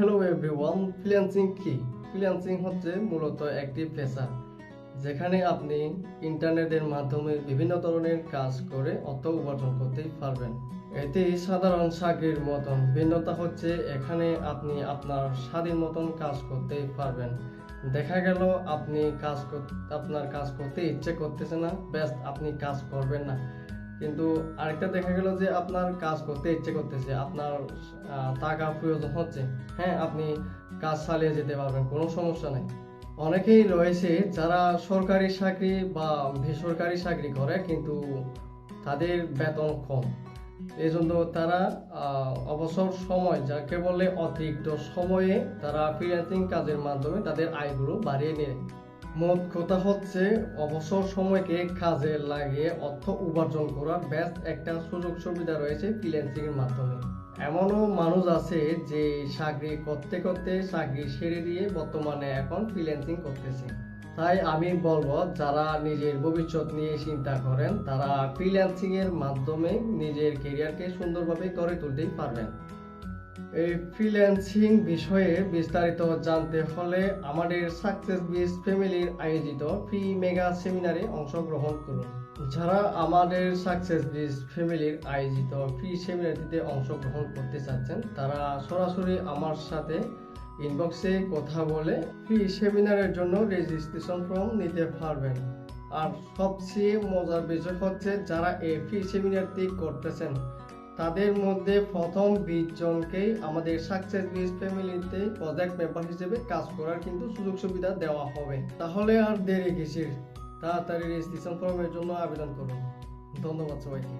Hello everyone, freelancing কি? Freelancing হচ্ছে মূলত একটি পেশা যেখানে আপনি ইন্টারনেটের মাধ্যমে বিভিন্ন ধরনের কাজ করে অর্থ উপার্জন করতে পারবেন। এটি সাধারণ চাকরির মতন, ভিন্নতা হচ্ছে এখানে আপনি আপনার স্বাধীন মতন কাজ করতে পারবেন। দেখা গেল আপনি আপনার কাজ করতে ইচ্ছে করতেছে না, ব্যাস আপনি কাজ করবেন না। কিন্তু আরেকটা দেখা গেল যে আপনার কাজ করতে ইচ্ছে করতেছে, আপনার টাকা প্রয়োজন হচ্ছে, হ্যাঁ আপনি কাজ চালিয়ে যেতে পারবেন, কোনো সমস্যা নেই। অনেকেই রয়েছে যারা সরকারি চাকরি বা বেসরকারি চাকরি করে কিন্তু তাদের বেতন কম। এই জন্য তারা অবসর সময়, যাকে বলে অতিরিক্ত সময়ে, তারা ফ্রিল্যান্সিং কাজের মাধ্যমে তাদের আয়গুলো বাড়িয়ে নেয়। মোট কথা হচ্ছে অবসর সময়কে কাজে লাগিয়ে অর্থ উপার্জন করার বেস্ট একটা সুযোগ সুবিধা রয়েছে ফ্রিল্যান্সিং এর মাধ্যমে। এমনও মানুষ আছে যে চাকরি করতে করতে চাকরি ছেড়ে দিয়ে বর্তমানে এখন ফ্রিল্যান্সিং করতেছে। তাই আমি বলবো, যারা নিজের ভবিষ্যৎ নিয়ে চিন্তা করেন তারা ফ্রিল্যান্সিং এর মাধ্যমে নিজের ক্যারিয়ারকে সুন্দরভাবে গড়ে তুলতেই পারবেন। এই ফ্রিল্যান্সিং বিষয়ে বিস্তারিত জানতে হলে আমাদের সাকসেস বিজ ফ্যামিলির আয়োজিত ফ্রি মেগা সেমিনারে অংশগ্রহণ করুন। যারা আমাদের সাকসেস বিজ ফ্যামিলির আয়োজিত ফ্রি সেমিনারটিতে অংশগ্রহণ করতে চাচ্ছেন তারা সরাসরি আমার সাথে ইনবক্সে কথা বলে ফ্রি সেমিনারের জন্য রেজিস্ট্রেশন ফর্ম নিতে পারবেন। আর সবচেয়ে মজার বিষয় হচ্ছে, যারা এই ফ্রি সেমিনারটি করতেছেন তাদের মধ্যে প্রথম 20 জনকেই আমাদের সাকসেস বিজ ফ্যামিলিতে প্রজেক্ট মেম্বার হিসেবে কাজ করার কিন্তু সুযোগ সুবিধা দেওয়া হবে। তাহলে আর দেরি কিসের, তাড়াতাড়ি রেজিস্ট্রেশন ফর্মের জন্য আবেদন করুন। ধন্যবাদ সবাইকে।